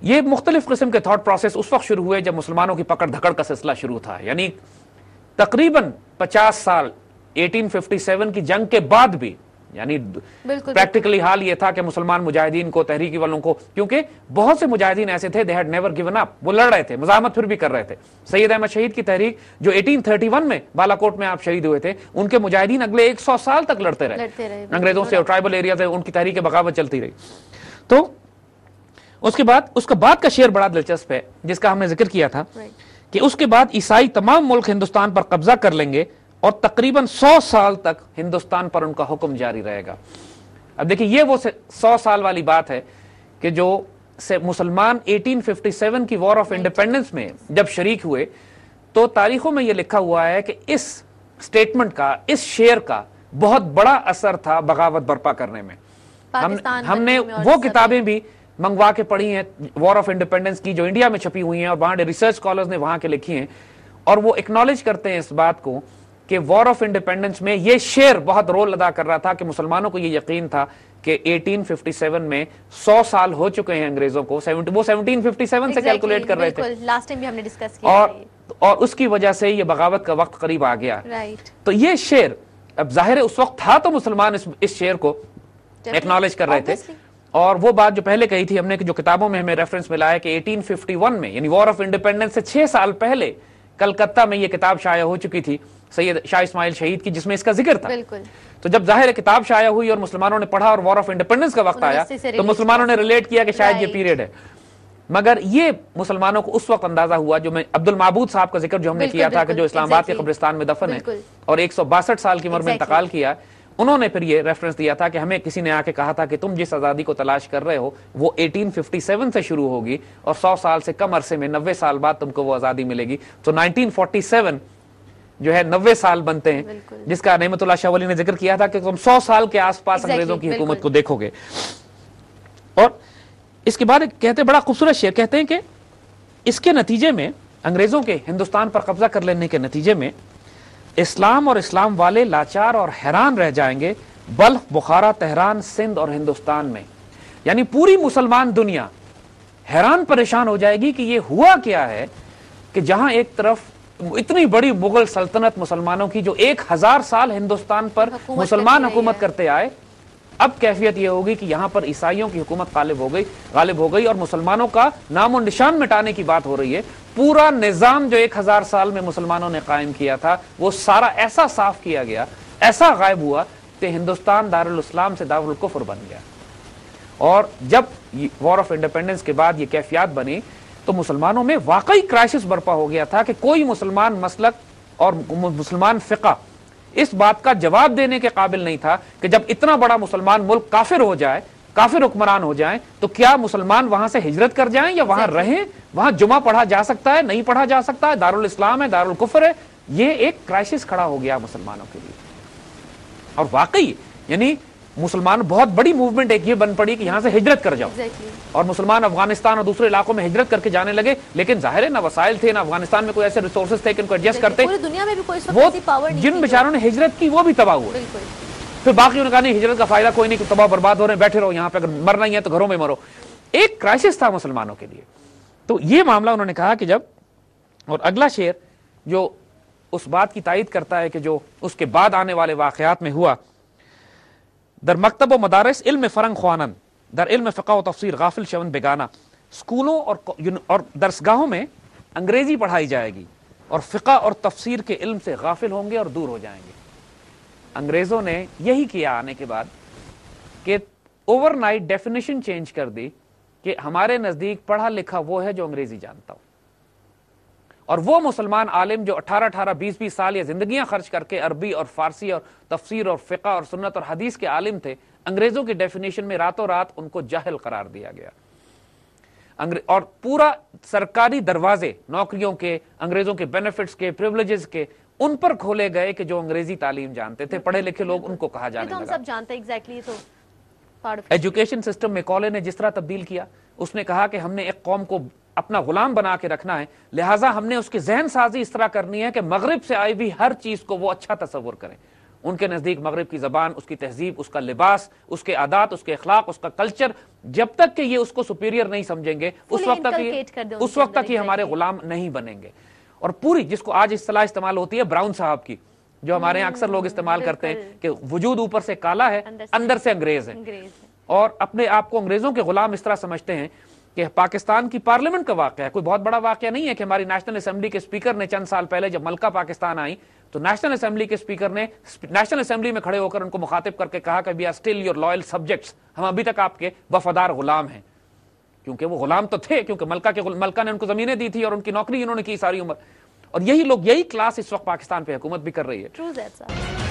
یہ مختلف قسم کے تھاٹ پروسیس اس وقت شروع ہوئے جب مسلمانوں کی پکڑ دھکڑ کا سلسلہ شروع تھا. یعنی تقریباً 50 سال 1857 کی جنگ کے بعد بھی، یعنی پریکٹیکلی حال یہ تھا کہ مسلمان مجاہدین کو، تحریکی والوں کو، کیونکہ بہت سے مجاہدین ایسے تھے they had never given up، وہ لڑ رہے تھے، مزاحمت پھر بھی کر رہے تھے. سید احمد شہید کی تحریک جو 1831 میں بالاکوٹ میں آپ شہید ہوئے تھے، ان کے مجاہدین اگلے 100 سال تک لڑتے رہے انگریزوں سے، اور ٹرائبل ایریا سے ان کی تحریک بغاوت چلتی رہی. تو اس کے بعد کا شعر بڑا دلچسپ ہے جس کا ہم نے ذکر کیا تھا کہ اس کے بعد عیسائی تمام ملک ہندوستان پر قبضہ کر لیں گے اور تقریباً 100 سال تک ہندوستان پر ان کا حکم جاری رہے گا. اب دیکھیں یہ وہ 100 سال والی بات ہے کہ جو مسلمان 1857 کی وار آف انڈیپینڈنس میں جب شریک ہوئے تو تاریخوں میں یہ لکھا ہوا ہے کہ اس سٹیٹمنٹ کا، اس شعر کا بہت بڑا اثر تھا بغاوت برپا کرنے میں. ہم نے وہ کتابیں بھی منگوا کے پڑھی ہیں وار آف انڈیپینڈنس کی جو انڈیا میں چھپی ہوئی ہیں، اور وہاں ریسرچ اسکالرز نے وہاں کے لکھی ہیں، اور وہ ایکنالج کرتے ہیں اس بات کو کہ وار آف انڈیپینڈنس میں یہ شعر بہت رول ادا کر رہا تھا کہ مسلمانوں کو یہ یقین تھا کہ 1857 میں 100 سال ہو چکے ہیں انگریزوں کو، وہ 1757 سے کیلکولیٹ کر رہے تھے، لاسٹ ٹائم بھی ہم نے ڈسکس کیا، اور اس کی وجہ سے یہ بغاوت کا وقت قریب آ گیا. تو یہ شعر اب ظاہر ہے اس وقت تھا تو مسلمان اس شعر کو ایکنالج کر رہے تھے. اور وہ بات جو پہلے کہی تھی ہم نے کہ جو کتابوں میں ہمیں ریفرنس ملا ہے کہ 1851 میں یعنی وار آف انڈیپینڈنس سے 6 سال پہلے کلکتہ میں یہ کتاب شائع ہو چکی تھی سید شاہ اسماعیل شہید کی، جس میں اس کا ذکر تھا. تو جب ظاہر کتاب شائع ہوئی اور مسلمانوں نے پڑھا اور وار آف انڈیپینڈنس کا وقت آیا تو مسلمانوں نے ریلیٹ کیا کہ شاید یہ پیریڈ ہے. مگر یہ مسلمانوں کو اس وقت اندازہ ہوا، جو میں عبد المعبود صاحب کا ذکر جو ہم نے کیا تھا کہ جو اسلام آباد کے قبرستان میں دفن ہے اور 162 سال کی عمر میں انتقال کیا، انہوں نے پھر یہ ریفرنس دیا تھا کہ ہمیں کسی نے آ کے کہا تھا کہ تم جس آزادی کو تلاش کر رہے ہو وہ 1857 سے شروع ہوگی اور 100 سال سے کم عرصے میں 90 سال بعد تم کو وہ آزادی ملے گی. تو 1947 جو ہے 90 سال بنتے ہیں، جس کا نعمت اللہ شاہ ولی نے ذکر کیا تھا کہ تم 100 سال کے آس پاس انگریزوں کی حکومت کو دیکھو گے. اور اس کے بعد کہتے بڑا خوبصورت شعر کہتے ہیں کہ اس کے نتیجے میں، انگریزوں کے ہندوستان پر قبضہ کر لینے کے نتیجے میں، اسلام اور اسلام والے لاچار اور حیران رہ جائیں گے بلخ، بخارا، تہران، سندھ اور ہندوستان میں. یعنی پوری مسلمان دنیا حیران پریشان ہو جائے گی کہ یہ ہوا کیا ہے کہ جہاں ایک طرف اتنی بڑی مغل سلطنت مسلمانوں کی جو 1000 سال ہندوستان پر مسلمان حکومت کرتے آئے، اب کیفیت یہ ہوگی کہ یہاں پر عیسائیوں کی حکومت غالب ہو گئی اور مسلمانوں کا نام و نشان مٹانے کی بات ہو رہی ہے. پورا نظام جو 1000 سال میں مسلمانوں نے قائم کیا تھا وہ سارا ایسا صاف کیا گیا، ایسا غائب ہوا کہ ہندوستان دارالاسلام سے دارالکفر بن گیا. اور جب وار آف انڈیپینڈنس کے بعد یہ کیفیات بنی تو مسلمانوں میں واقعی کرائسس برپا ہو گیا تھا کہ کوئی مسلمان مسلک اور مسلمان فقہ اس بات کا جواب دینے کے قابل نہیں تھا کہ جب اتنا بڑا مسلمان ملک کافر ہو جائے، کافر حکمران ہو جائیں، تو کیا مسلمان وہاں سے ہجرت کر جائیں یا وہاں رہیں؟ وہاں جمعہ پڑھا جا سکتا ہے، نہیں پڑھا جا سکتا ہے، دارالاسلام ہے، دارالکفر ہے. یہ ایک کرائسس کھڑا ہو گیا مسلمانوں کے لیے. اور واقعی یعنی مسلمان بہت بڑی موومنٹ ایک یہ بن پڑی کہ یہاں سے ہجرت کر جاؤ، اور مسلمان افغانستان اور دوسرے علاقوں میں ہجرت کر کے جانے لگے. لیکن ظاہر ہے نہ وسائل تھے، نہ افغانستان میں کوئی ایسے ریسورسز تھے کہ ان کو ایڈجسٹ کرتے. پوری دنیا میں بھی کوئی وہ جن بیچاروں نے ہجرت کی وہ بھی تباہ ہوئے. پھر باقیوں نے کہا نہیں ہجرت کا فائدہ کوئی نہیں، تباہ برباد ہو رہے ہیں، بیٹھے رہو یہاں پہ، اگر مرنا ہی ہے تو گھروں میں مرو. ایک کرائسس تھا مسلمانوں کے لیے. تو یہ معاملہ انہوں نے کہا کہ جب، اور اگلا شعر جو اس بات کی تائید کرتا ہے کہ جو اس کے بعد آنے والے واقعات میں ہوا، در مکتب و مدارس علم فرنگ خوانن، در علم فقہ و تفسیر غافل شون بگانا. سکولوں اور درسگاہوں میں انگریزی پڑھائی جائے گی اور فقہ اور تفسیر کے علم سے غافل ہوں گے اور دور ہو جائیں گے. انگریزوں نے یہی کیا آنے کے بعد کہ اوور نائٹ ڈیفینیشن چینج کر دی کہ ہمارے نزدیک پڑھا لکھا وہ ہے جو انگریزی جانتا ہو. اور وہ مسلمان عالم جو 18 20 سال یا زندگیاں خرچ کر کے عربی اور فارسی اور تفسیر اور فقہ اور سنت اور حدیث کے عالم تھے، انگریزوں کی ڈیفینیشن میں راتوں رات ان کو جاہل قرار دیا گیا. اور پورا سرکاری دروازے نوکریوں کے، انگریزوں کے بینیفٹس کے، پریولیجز کے ان پر کھولے گئے کہ جو انگریزی تعلیم جانتے تھے، پڑھے لکھے لوگ ان کو کہا جانے لگا. ہم سب جانتے ہیں ایگزیکٹلی. تو ایجوکیشن سسٹم میں کالے نے جس طرح تبدیل کیا، اس نے کہا کہ ہم نے ایک قوم کو اپنا غلام بنا کے رکھنا ہے، لہٰذا ہم نے اس کی ذہن سازی اس طرح کرنی ہے کہ مغرب سے آئی ہوئی ہر چیز کو وہ اچھا تصور کریں، ان کے نزدیک مغرب کی زبان، اس کی تہذیب، اس کا لباس، اس کے عادات، اس کے اخلاق، اس کا کلچر، جب تک کہ یہ اس کو سپیریئر نہیں سمجھیں گے اس وقت تک یہ ہمارے غلام نہیں بنیں گے. اور پوری جس کو آج اصطلاح استعمال ہوتی ہے براؤن صاحب کی، جو ہمارے یہاں اکثر لوگ استعمال کرتے ہیں کہ وجود اوپر سے کالا ہے اندر سے انگریز ہے، اور اپنے آپ کو انگریزوں کے غلام اس طرح سمجھتے ہیں کہ پاکستان کی پارلیمنٹ کا واقعہ ہے، کوئی بہت بڑا واقعہ نہیں ہے کہ ہماری نیشنل اسمبلی کے اسپیکر نے چند سال پہلے جب ملکہ پاکستان آئی تو نیشنل اسمبلی کے اسپیکر نے نیشنل اسمبلی میں کھڑے ہو کر ان کو مخاطب کر کے کہا کہ we are still your loyal subjects, ہم ابھی تک آپ کے وفادار غلام ہیں. کیونکہ وہ غلام تو تھے، کیونکہ ملکہ نے ان کو زمینیں دی تھی اور ان کی نوکری انہوں نے کی ساری عمر. اور یہی لوگ، یہی کلاس اس وقت پاکستان پہ حکومت بھی کر رہی ہے.